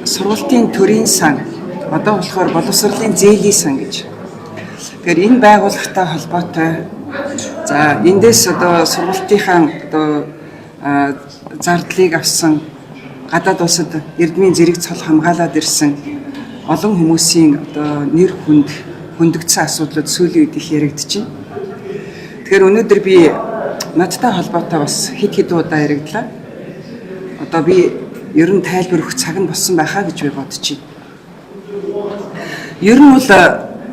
сургалтын төрийн сан одоо болохоор боловсролын зээлийн сан гэж. Тэгэхээр энэ байгууллагатай холбоотой за эндээс одоо сургалтынхаа одоо зардлыг авсан гадаад улсад эрдмийн зэрэг цол хамгаалаад ирсэн олон хүмүүсийн одоо нэр хүнд хөндөгдсөн асуудлууд сүүлийн үед их яригдчихэв. Тэгэхээр өнөөдөр би надтай холбоотой бас хэд удаа яригдлаа. Одоо би ер нь тайлбар өгөх цаг нь болсон байхаа гэж би бодож байна. Ер нь бол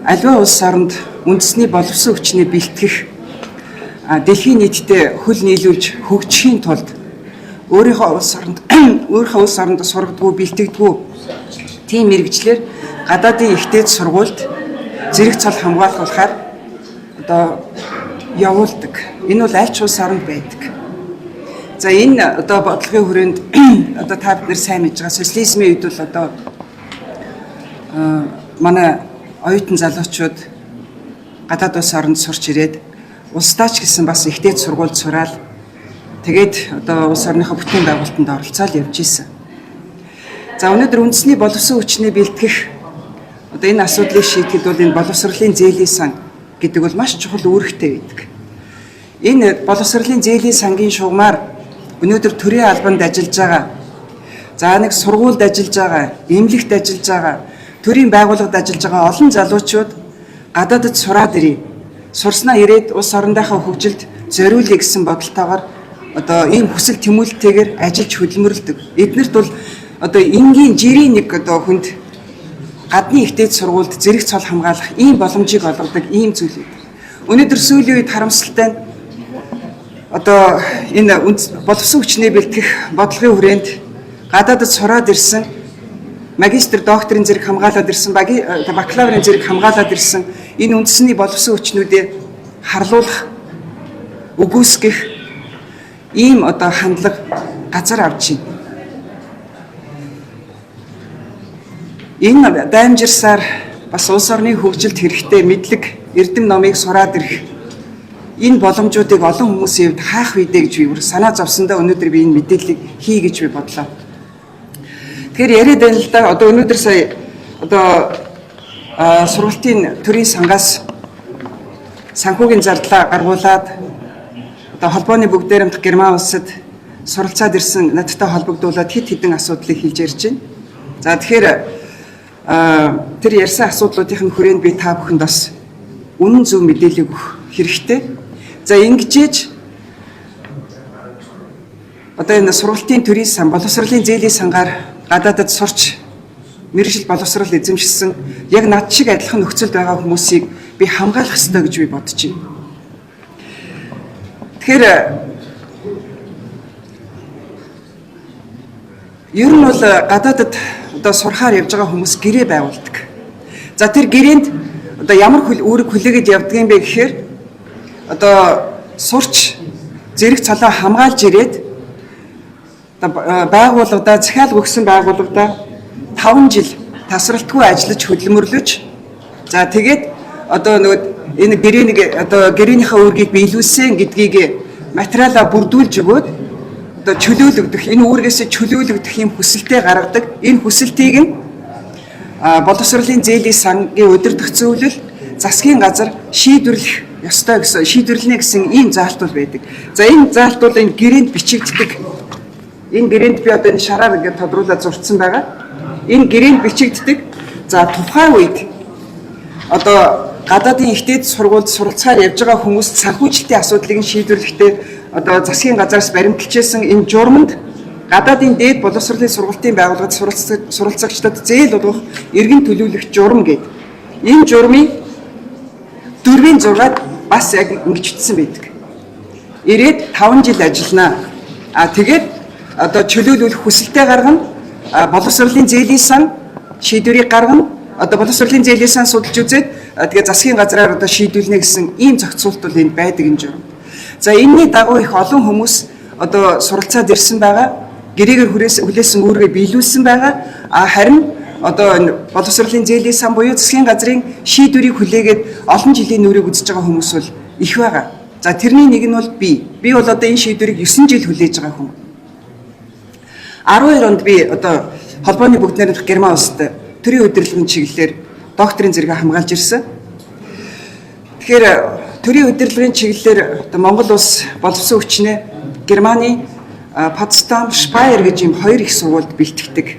аливаа улс оронд үндэсний боловсон хүчний бэлтгэх дэлхийн нийтэд хөл нийлүүлж хөгжихийн тулд өөрийнхөө улс оронд сургадгүй бэлтгэдэггүй тийм мэрэгчлэр гадаадын ихтэйд сургуульд зэрэг цол хамгаалахаар одоо явуулдаг. Энэ бол аль ч улс оронд байдаг. За энэ одоо бодлогын хүрээнд одоо та бид нар сайн мэдж байгаа социализмын үед бол одоо манай оюутан залуучууд гадаад улс оронд сурч ирээд улсдаач гэсэн бас ихтэйд сургуульд сураал тэгээд одоо улс орныхоо бүтээн байгуулалтанд оролцоод явж исэн. За өнөөдөр үндэсний боловсон хүчний бэлтгэх одоо энэ асуудлыг шийдэхэд бол энэ боловсролын зээлийн сан гэдэг бол маш чухал үүрэгтэй байдаг. Энэ боловсролын зээлийн сангийн шугамар өнөөдөр төрийн албанд ажиллаж байгаа. За нэг сургуульд ажиллаж байгаа, эмнэлэгт ажиллаж байгаа, төрийн байгууллагад ажиллаж байгаа олон залуучууд гадаадд сураад ирээ. Сурснаа ирээд улс орондынхаа хөгжилд зориулъя гэсэн бодолтойгоор одоо ийм хүсэл тэмүүлэлтэйгээр ажиллаж хөдөлмөрлөдөг. Эднэрт бол одоо энгийн жирийн нэг одоо хүнд гадны ихтэйд сургуульд зэрэг цол хамгаалах ийм боломжийг олгодог ийм зүйл үү. Өнөөдөр сүүлийн үед харамсалтай нь одоо энэ боловсон хүчний бэлтгэх бодлогын хүрээнд гадаадд сураад ирсэн магистр докторийн зэрэг хамгаалаад ирсэн бакалаврын зэрэг хамгаалаад ирсэн энэ үндэсний боловсон хүчнүүдээ харлуулах үгүйсгэх ийм одоо хандлага газар авч байна. Энэ даймжирсаар бас улс орны хөгжилд хэрэгтэй мэдлэг эрдэм номыг сураад ирэх энэ боломжуудыг олон хүмүүсийн хувьд хаах үедээ гэж би санаа зовсондоо өнөөдөр би энэ мэдээллийг хий гэж би бодлоо. Тэгэхээр яриад байна л да одоо өнөөдөр сая одоо сургалтын төрийн сангаас санхүүгийн зардлаа гаргуулад одоо холбооны бүгд найрамдах Герман улсад суралцаад ирсэн надтай холбогдуулаад хэдэн асуудлыг хэлж ярьж байна. За тэгэхээр тэр ярьсан асуудлуудын хүрээнд би та бүхэнд бас үнэн зөв мэдээлэл өгөх хэрэгтэй. За ингэж одоо энэ сургалтын төрийн сан боловсролын зээлийн сангаар гадаадд сурч мэргэжил боловсрол эзэмшсэн яг над шиг адилхан нөхцөлд байгаа хүмүүсийг би хамгаалах ёстой гэж би бодож байна. Тэгэхээр ер нь бол гадаадд одоо сурахаар явж байгаа хүмүүс гэрээ байгуулдаг. За тэр гэрээнд одоо ямар үүрэг хүлээгээд явдаг юм бэ гэхээр одоо сурч зэрэг цолоо хамгаалж ирээд байгууллагада захиалга өгсөн байгууллагада 5 жил тасралтгүй ажиллаж хөдөлмөрлөж за тэгээд одоо нөгөө энэ гэрээнийхээ үүргийг биелүүлсэн гэдгийг материалаа бүрдүүлж өгөөд одоо чөлөөлөгдөх энэ үүргээс чөлөөлөгдөх юм хүсэлтэд гаргадаг. Энэ хүсэлтийг нь боловсролын зээлийн сангийн удирдах зөвлөл засгийн газар шийдвэрлэх ёстой гэсэн шийдвэрлэнэ гэсэн ийм заалтууд байдаг. За энэ заалт бол энэ гэрээнд бичигддэг. Энэ гэрээнд би одоо энэ шараар ингээд тодруулаад зурцсан байгаа. Энэ гэрээнд бичигддэг. За тухайн үед одоо гадаадын ихтэйд сургуульд суралцахаар явж байгаа хүмүүс санхүүжилтийн асуудлыг шийдвэрлэхдээ одоо засгийн газраас баримталжсэн энэ журманд гадаадын дээд боловсролын сургалтын байгууллагад суралцагчдад зээл олгох эргэн төлөвлөх журам гэдэг. Энэ журмын 4-ийн 6-ад бас яг ингэж бичсэн байдаг. Ирээд 5 жил ажиллана. Тэгээд одоо чөлөөлөх хүсэлтэд гаргана. Боловсролын зээлийн сан шийдвэрийг гаргана. Одоо боловсролын зээлийн сан судалж үзээд тэгээд засгийн газраар одоо шийдвэрлэнэ гэсэн ийм зохицуулт бол энд байдаг энэ журам. За энэний дагуу их олон хүмүүс одоо суралцаад ирсэн байгаа. Гэрээгээр хүлээсэн үүргээ биелүүлсэн байгаа. Харин одоо боловсролын зээлийн сан буюу засгийн газрын шийдвэрийг хүлээгээд олон жилийн нүрийг үзэж байгаа хүмүүс бол их байгаа. За тэрний нэг нь бол би бол одоо энэ шийдвэрийг 9 жил хүлээж байгаа хүн. 12 онд би одоо холбооны бүгд найрамдах Герман улсад төрийн удирдлагын чиглэлээр докторийн зэрэгээ хамгаалж ирсэн. Тэгэхээр төрийн удирдлагын чиглэлээр Монгол улс боловсон хүчнээ Германы Потсдам, Шпайер гэж ийм хоёр их сургуульд бэлтгэдэг.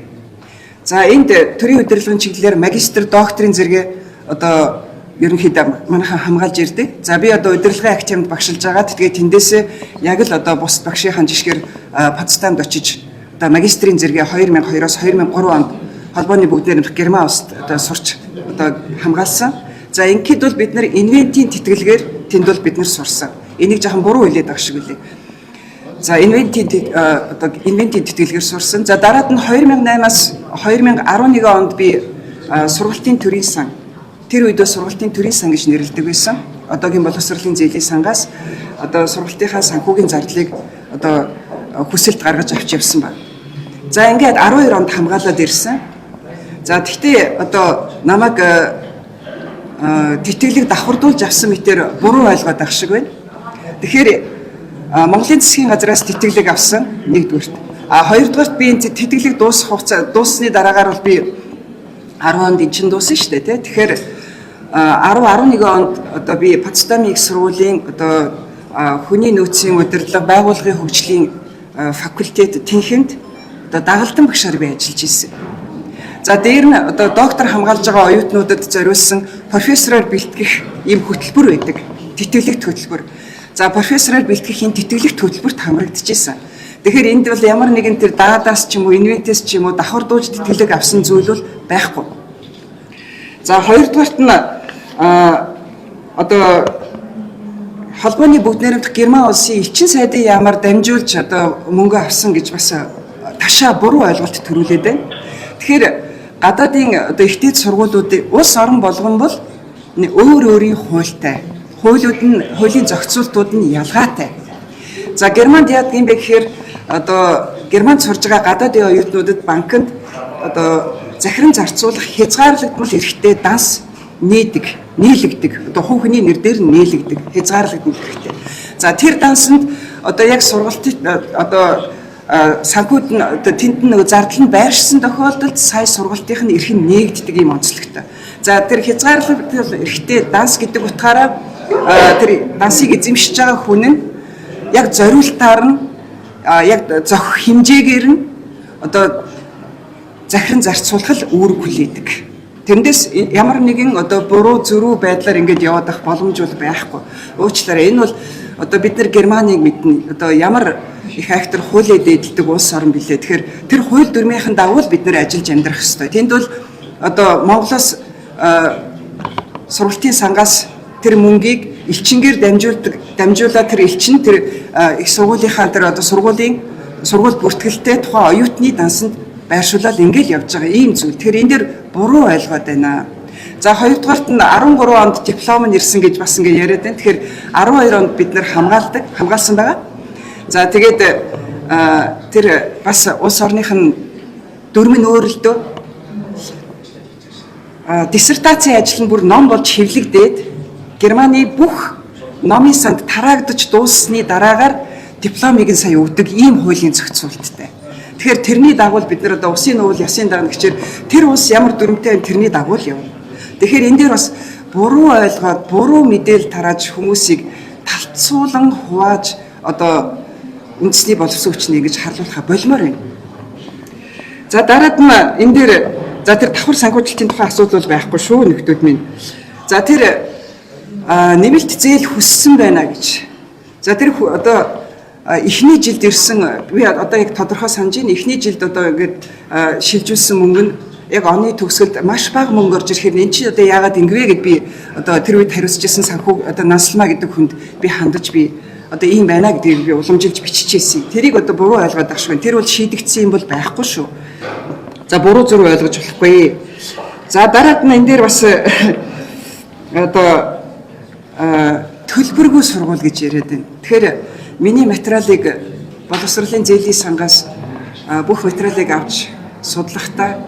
За энд төрийн удирдлагын чиглэлээр магистр, докторийн зэрэгээ одоо ерөнхийдөө манайхан хамгаалж ирдэг. За би одоо удирдлагын академид багшилж байгаа. Тэгээд тэндээсээ яг л одоо бус багшийн жишгээр Потсдамд очиж одоо магистрийн зэрэгээ 2002-оос 2003 онд холбооны бүгд найрамдах Герман улсад одоо сурч одоо хамгаалсан. За ингээд бол бид нар инвентийн тэтгэлгээр тэнд бол бид нар сурсан. Энийг жоохон буруу хэлээд байгаа шиг үлээ. За инвентийн тэтгэлгээр сурсан. За дараад нь 2008-аас 2011 онд би сургалтын төрийн сан. Тэр үед сургалтын төрийн сан гэж нэрлэдэг байсан. Одоогийн боловсролын зээлийн сангаас одоо сургалтынхаа санхүүгийн зардлыг одоо хүсэлт гаргаж авч явсан байна. За ингээд 12 онд хамгаалаад ирсэн. За тэгтээ одоо намайг тэтгэлэг давхардуулж авсан мэтэр буруу ойлгоод байх шиг байна. Тэгэхээр Монголын засгийн газраас тэтгэлэг авсан нэгдүгürt. Хоёрдугаарт би энэ тэтгэлэг дуусах хугацаа дууссаны дараагаар бол би 10 онд эн чинь дууссан шүү дээ, тий. Тэгэхээр 10-11 онд одоо би Потсдамын их сургуулийн одоо хүний нөөцийн удирдлага, байгууллагын хөгжлийн факультет тэнхимд одоо дагалдан багшаар би ажиллаж ирсэн. За дээр нь одоо доктор хамгаалж байгаа оюутнуудад зориулсан профессороор бэлтгэх ийм хөтөлбөр байдаг. Тэтгэлэгт хөтөлбөр. За профессороор бэлтгэх энэ тэтгэлэгт хөтөлбөрт хамрагдчихсан. Тэгэхээр энд бол ямар нэгэн тэр даадаас ч юм уу, инвентээс ч юм уу давхардуулж тэтгэлэг авсан зүйл бол байхгүй. За хоёрдугаарт нь одоо холбооны бүгд найрамдах Герман улсын элчин сайдын яамаар дамжуулж одоо мөнгө авсан гэж бас ташаа буруу ойлголт төрүүлээд байна. Тэгэхээр гадаадын одоо ихтэйд сургуулиудын улс орон болгон бол өөр өөрийн хуультай. Хуулийн зохицуултууд нь ялгаатай. За Германд яадаг юм бэ гэхээр одоо Германд сурж байгаа гадаадын оюутнуудад банкнд одоо захиран зарцуулах хязгаарлагдмал эрхтэй данс нийлэгдэг. Одоо хүүхний нэр дээр нийлэгдэг хязгаарлагдмал эрхтэй. За тэр дансанд одоо яг сургалтын одоо санхүүд нь одоо тэнд нэг зардал нь байршсан тохиолдолд сая сургалтын эрх нь нээгддэг юм онцлогтой. За тэр хязгаарлагдмал эрхтэй данс гэдэг утгаараа тэр дансыг эзэмшиж байгаа хүн нь яг зориултаар нь яг зохих хэмжээгээр нь одоо захиран зарцуулах үүрэг хүлээдэг. Тэндээс ямар нэгэн одоо буруу зөрүү байдлаар ингэж яваад ах боломж бол байхгүй. Уучлаарай, энэ бол одоо бид нар Германыг мэднэ. Одоо ямар их актер хуулиад эдэлдэг улс орн билээ. Тэгэхээр тэр хууль дүрмийнхэн дагуу бид нар ажиллаж амьдрах ёстой. Тэнд бол одоо Монголоос сургалтын сангаас тэр мөнгийг элчингээр дамжуулаад тэр элчин тэр их сургуулийнхаа тэр одоо сургууль бүртгэлтэй тухайн оюутны дансанд байршуулаад ингээл явж байгаа ийм зүйл. Тэгэхээр энэ дэр буруу ойлгоод байна. За хоёрдугаарт нь 13 онд диплом нь ирсэн гэж бас ингээ яриад байна. Тэгэхээр 12 онд бид нэр хамгаалсан байгаа. За тэгээд тэр бас улс орных нь дөрмөн өөрлөлтөө диссертацийн ажил нь бүр ном болж хэвлэгдээд Германы бүх номын санд тараагдаж дууссаны дараагаар дипломыг нь сая өгдөг ийм хуулийн зохицуулттай. Тэгэхээр тэрний дагуу бид нар одоо усын нуул ясын дагна гэчээр тэр улс ямар дүрмтэй тэрний дагуу явна. Тэгэхээр энэ дээр бас буруу ойлгоод буруу мэдээлэл тарааж хүмүүсийг талцуулан хувааж одоо үндэсний боловсон хүчний гэж харлуулах болмоор байна. За дараад нь энэ дээр за тэр давхар санхүүжилтийн тухай асуудал бол байхгүй шүү нөхдүүд минь. За тэр нэмэлт зээл хүссэн байна гэж. За тэр одоо эхний жилд ирсэн би одоо яг тодорхой санаж байна. Эхний жилд одоо ингээд шилжүүлсэн мөнгө нь яг оны төгсгөлд маш бага мөнгө орж ирэхээр энэ чинь одоо яагаад ингэвэ гэд би одоо тэр үед хариуцажсэн санхүү одоо Насалмаа гэдэг хүнд би хандаж би одоо ийм байна гэдгийг би уламжилж биччихсэн. Тэрийг одоо буруу ойлгоод байх шиг. Тэр бол шийдэгдсэн юм бол байхгүй шүү. За буруу зүрх ойлгож болохгүй. За дараад нь энэ дээр бас одоо төлбөргүй сургууль гэж яриад байна. Тэгэхээр миний материалыг боловсролын зээлийн сангаас бүх материалыг авч судлахдаа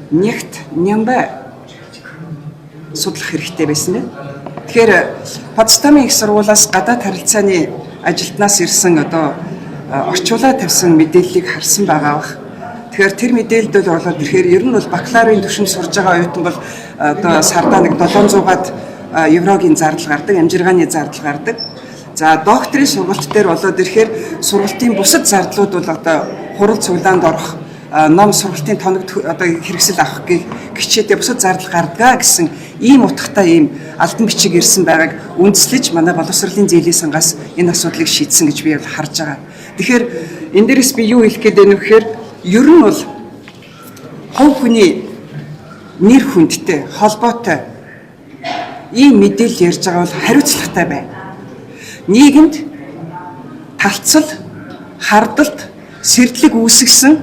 нэгт нямбай судлах хэрэгтэй байсан байна. Тэгэхээр Потсдамын их сургуулиас гадаад харилцааны ажилтнаас ирсэн одоо орчуулаад тавьсан мэдээллийг харсан байгаа бах. Тэгэхээр тэр мэдээлэлд бол ороод ирэхээр ер нь бол бакалаврын түвшинд сурж байгаа оюутан бол одоо сардаа нэг 700-аад еврогийн зардал гардаг, амжиргааны зардал гардаг. За докторийн сургалт дээр болоод ирэхээр сургалтын бусад зардлууд бол одоо хурал цуглаанд орох, ном сургалтын тоног одоо хэрэгсэл авах гихчээтэй бусад зардал гардгаа гэсэн ийм утгатай ийм алдан бичиг ирсэн байгааг үндэслэж манай боловсролын зээлийн сангаас энэ асуудлыг шийдсэн гэж би харж байгаа. Тэгэхээр энэ дээрээс би юу хэлэх гээд байна вэ гэхээр ер нь бол хувь хүний нэр хүндтэй холбоотой ийм мэдээлэл ярьж байгаа бол хариуцлагатай байна. Нийгэмд талцал, хардалт, сэрдлэг үүсгэсэн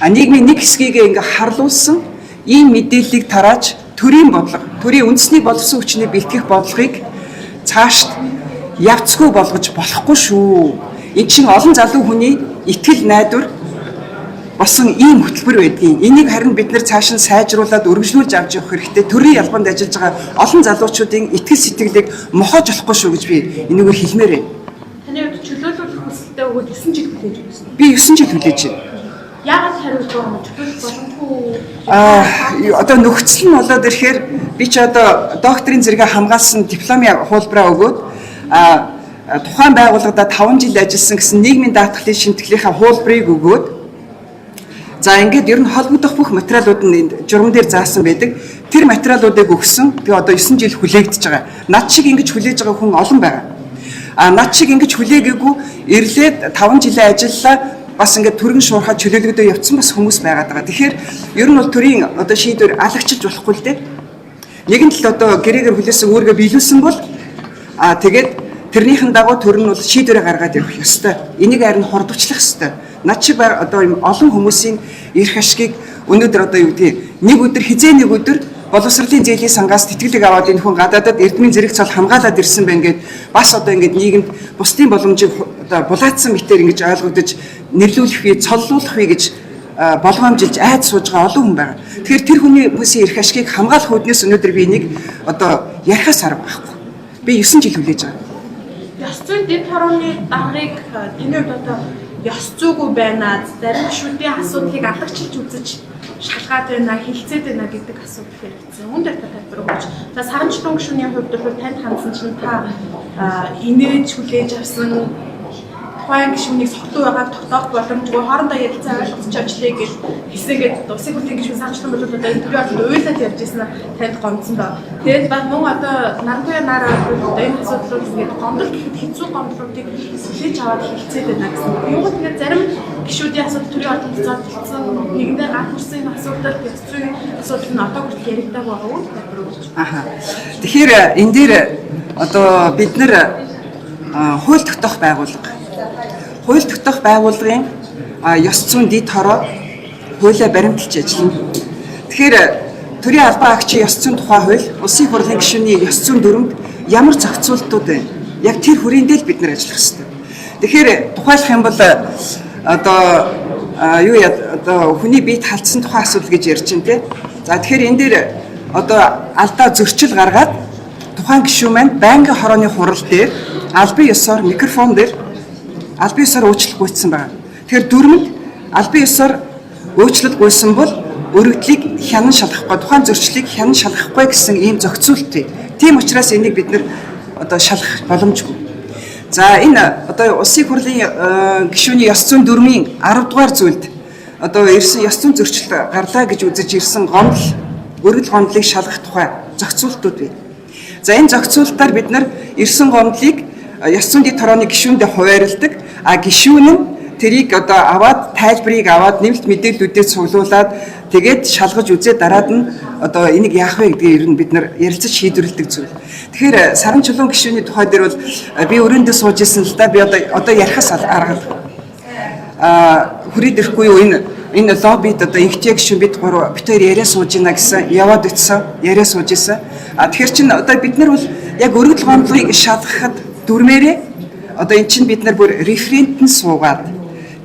нийгмийн нэг хэсгийг ингээ харлуулсан ийм мэдээллийг тарааж төрийн бодлого, төрийн үндэсний боловсон хүчний бэлтгэх бодлогыг цаашд явцгүй болгож болохгүй шүү. Энэ чинь олон залуу хүний итгэл найдвар болсон ийм хөтөлбөр байдгийг. Энийг харин бид нэр цааш нь сайжруулад өргөжлүүлж авч явах хэрэгтэй. Төрийн албанд ажиллаж байгаа олон залуучуудын итгэл сэтгэлийг мохож болохгүй шүү гэж би энэгээр хэлмээр байна. Таны хувьд чөлөөлөх хүсэлтэд өгөөд 9 жил хүлээж өгсөн. Би 9 жил хүлээж байна. Яагаад хариултаа чөлөөлөх боломжгүй? Одоо нөхцөл нь болоод ирэхээр би ч одоо докторийн зэрэгээ хамгаалсан дипломын хуулбараа өгөөд тухайн байгууллагада 5 жил ажилласан гэсэн нийгмийн даатгалын шинтгэлийнхаа хуулбарыг өгөөд за ингээд ер нь холбогдох бүх материалууд нь журам дээр заасан байдаг. Тэр материалуудыг өгсөн. Тэгээ одоо 9 жил хүлээгдэж байгаа. Над шиг ингэж хүлээж байгаа хүн олон байгаа. Над шиг ингэж хүлээгээгүй ирлээд 5 жилийн ажиллалаа бас ингээд төрийн шуурхаа чөлөөлөгдөө явцсан бас хүмүүс байгаад байгаа. Тэгэхээр ер нь бол төрийн одоо шийдвэр алагчилж болохгүй л дээ. Нэгэн тал одоо гэрээгээр хүлээсэн үүргээ биелүүлсэн бол тэгээд тэрнийхэн дагуу төр нь бол шийдвэрээ гаргаад явах ёстой. Энийг харин хордовчлох ёстой. Над шиг одоо ийм олон хүмүүсийн эрх ашгийг өнөөдөр одоо юу гэдгийг нэг өдөр хизээ нэг өдөр боловсролын зээлийн сангаас тэтгэлэг аваад энэ хүн гадаадад эрдмийн зэрэг цол хамгаалаад ирсэн байна гэд бас одоо ингээд нийгэмд бусдын боломжийг одоо булаацсан мэтээр ингэж ойлгогдож нэрлүүлэх вэ, цоллуулах вэ гэж болгоомжилж айд сууж байгаа олон хүн байна. Тэгэхээр тэр хүмүүсийн эрх ашгийг хамгаалах үүднээс өнөөдөр би энийг одоо ярихаас арга байхгүй. Би 9 жил хүлээж байгаа. Ёс зүйн дэд хорооны даргаыг таны хувьд одоо ёс зүйгүй байна. Зарим гишүүдийн асуудлыг алдагчилж үзэж шалгаад байна, хилцээд байна гэдэг асуудал хэрэгцсэн. Үүн дээр тайлбар өгөөч. За Саранчтун гишүүний хувьд бол танд хандсан чинь та инээж хүлээж авсан тухайн гишүүнийг сохтуу байгааг тогтоох боломжгүй хоорондоо ярилцсан ойлголцож ажиллая гэж хэлсэгээд усыг бүтээн гишүүн Саранчтун бол одоо энэ төрлийн уйлаад ярьж ирсэн танд гомдсон доо. Тэгээд баг мөн одоо Нарангуй нараа одоо энэ асуудлууд ингээд гомдол гэхэд хэцүү гомдлуудыг хүлээж аваад хилцээд байна гэсэн. Юугаад тэгээд зарим гишүүдийн асуудал төрийн ордонд зодтолсон нэгэндээ гар хүрсэн асуудал ёс зүйн асуудал нь одоо хүртэл яригдаг байгаа уу? Тэгэхээр энэ дээр одоо бид нэр хууль тогтоох байгууллага. Хууль тогтоох байгууллагын ёс зүйн дэд хороо хуулиа баримталж ажиллана. Тэгэхээр төрийн албан агчийн ёс зүйн тухай хууль, улсын хурлын гишүүний ёс зүйн дүрмд ямар зохицуултууд байна? Яг тэр хүрээндээ л бид нар ажиллах хэрэгтэй. Тэгэхээр тухайлах юм бол одоо одоо хүний биед халдсан тухайн асуудал гэж ярьж байна те. За тэгэхээр энэ дээр одоо алдаа зөрчил гаргаад тухайн гишүүн маань байнгын хорооны хурал дээр албан ёсоор микрофон дээр албан ёсоор уучлах гуйсан байна. Тэгэхээр дүрмэд албан ёсоор уучлал гуйсан бол өргөдлийг хянан шалгахгүй, тухайн зөрчлийг хянан шалгахгүй гэсэн ийм зохицуулт бий. Тийм учраас энийг бид нэр одоо шалгах боломжгүй. За энэ одоо улсын хурлын гишүүний ёс зүйн дүрмийн 10 дугаар зүйлд одоо ирсэн ёс зүйн зөрчил гарлаа гэж үзэж ирсэн гомдол, өргөдөл гомдлыг шалгах тухай зохицуултууд бий. За энэ зохицуултаар бид нар ирсэн гомдлыг ёс зүйн дэд хорооны гишүүндээ хуваарилдаг. Гишүүн нь тэрийг одоо аваад тайлбарыг аваад нэмэлт мэдээллүүдээр цуглуулад тэгээд шалгаж үзээ дараад нь одоо энийг яах вэ гэдгийг ер нь бид нар ярилцаж шийдвэрлэдэг зүйл. Тэгэхээр Саран чулуун гишүүний тухай дээр бол би өрөөндөө сууж ирсэн л да би одоо ярихаас арга хүрээд ирэхгүй юу энэ лоббид одоо инхтэй гишүүн бид гурав битээр яриа сууж ийна гэсэн яваад утсан яриа сууж исэн. Тэгэхээр чин одоо бид нар бол яг өргөдөл гомдлыг шалгахад дүрмээрээ одоо эн чинь бид нар бүр референтэн суугаад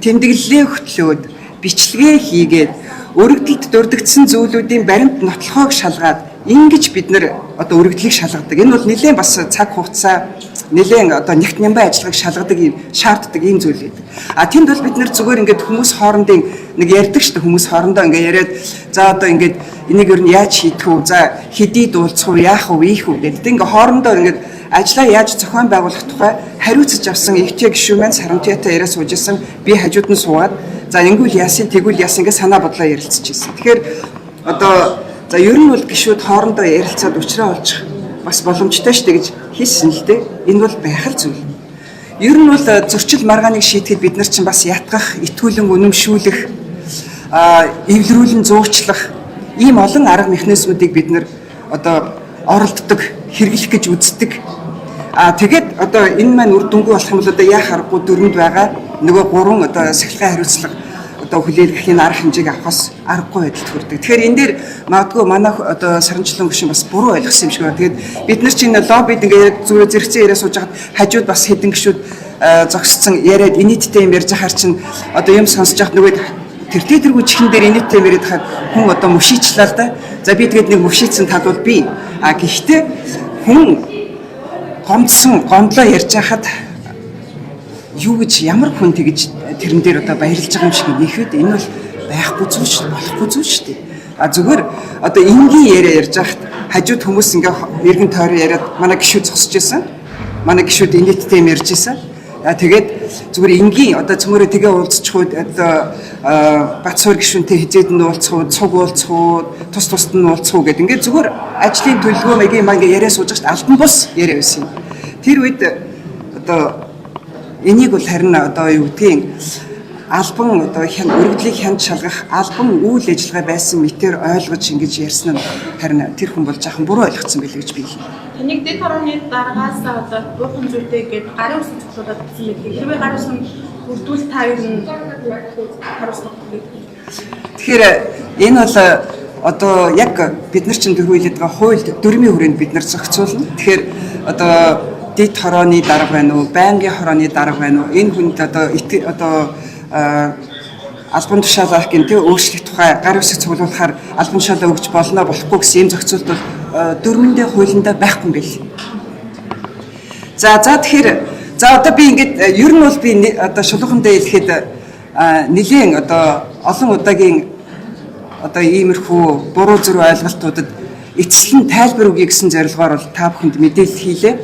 тэмдэглэлээ хөтлөөд бичлэгээ хийгээд өргөдөлд дурддагдсан зүйлүүдийн баримт нотлохоог шалгаад ингэж бид нэр одоо өргөдлийг шалгадаг. Энэ бол нэлээд бас цаг хугацаа нэлээд одоо нэгт нямбай ажиллагааг шалгадаг юм шаарддаг ийм зүйл байдаг. А тэнд бол бид нэр зүгээр ингээд хүмүүс хоорондын нэг ярьдаг шүү дээ, хүмүүс хоорондоо ингээд яриад за одоо ингээд энийг ер нь яаж хийх вэ? За хэдий дуулцах уу, яах вэ, ийх үү гэдэг. Ингээд хоорондоо ингээд ажлаа яаж зохион байгуулах тухай хариуцж авсан ихтэй гишүүн маань Сарамтиатай яриа сууж исэн. Би хажууд нь суугаад за ингэвэл яасан, тэгвэл яасан гэж санаа бодлоо ярилцчихсэн. Тэгэхээр одоо за ер нь бол гишүүд хоорондоо ярилцаад уучраа олчих бас боломжтой шүү дээ гэж хэлсэн л дээ. Энэ бол байх л зүйл. Ер нь бол зөрчил маргааныг шийдэхэд бид нар чинь бас ятгах, итгүүлэн үнэмшүүлэх, эвлэрүүлэн зуучлах ийм олон арга механизмуудыг бид нар одоо оролддог, хэрэглэх гэж үздэг. Тэгээд одоо энэ маань үр дүнгүй болох юм бол одоо яах аргагүй дөрөнд байгаа нөгөө 3 одоо сахилгын хариуцлага одоо хүлээлгэхийн арга хэмжээг авахаас аргагүй байдалд хүрдэг. Тэгэхээр энэ дээр магадгүй манай одоо Саранчлан гүшин бас буруу ойлгосон юм шиг байна. Тэгээд бид нар чинь лоббид ингээд зүгээр зэрэгцэн яриа сууж хаад хажууд бас хэдэн гишүүд зогсцсон яриад инээдтэй юм ярьж ахаар чинь одоо юм сонсож хаад нөгөө тэртэргүй чихэн дээр инээдтэй юм яриад хаад хүн одоо мөшичлээ л да. За би тэгээд нэг мөшийцэн тал бол би. Гэхдээ хүн гомдлоо ярьж хаад юу гэж ямар хүн тэгж тэрэн дээр одоо баярлж байгаа юм шиг нэхэд энэ бол байхгүй зүйл шүү дээ, болохгүй зүйл шүү дээ. Зүгээр одоо энгийн яриа ярьж хахад хажууд хүмүүс ингээ эргэн тойрон яриад манай гişүүд зогсож байсан. Манай гişүүд инээдтэй юм ярьж байсан. Тэгээд зүгээр энгийн одоо цөмөрөө тэгээ уулзчих уу одоо Бацуур гişүнтэй хизээд нь уулзах уу, цуг уулзах уу, тус тусад нь уулзах уу гэдэг ингээ зүгээр ажлын төлөвлөгөө маягийн маань яриа сууж хахад албан бус яриа байсан. Тэр үед одоо энийг бол харин одоо юу гэдгийг албан одоо өргөдлийг хянд шалгах албан үйл ажиллагаа байсан мэтэр ойлгож ингэж ярьсан нь харин тэр хүн бол жаахан буруу ойлгоцсон байлээ гэж би хэлнэ. Таныг дэд хорооны дараагаас одоо буухан зүйтэй гээд гарын үсэг цуглуулад гэсэн мэт хэрвээ гарын үсэг бүрдүүл та юу н харуулсан гэдэг. Тэгэхээр энэ бол одоо яг бид нар чинь төрүүлээд байгаа хуульд дөрмийн хүрээнд бид нар зохицуулна. Тэгэхээр одоо дэд хорооны дарга байна уу, байнгын хорооны дарга байна уу? Энэ хүнд одоо албан тушаалах гэнтэй өөрчлөх тухай гар үсэг цуглуулахаар албан тушаалаа өгч болно болохгүй гэсэн юм зохицуулт бол дөрмөндөө хуулиндаа байхгүй юм байл. За тэгэхээр одоо би ингээд ер нь бол би одоо шулуухандаа хэлэхэд нэлийн одоо олон удаагийн одоо иймэрхүү буруу зүрх ойлголтуудад эцэслэн тайлбар өгье гэсэн зорилгоор бол та бүхэнд мэдээлэл хийлээ.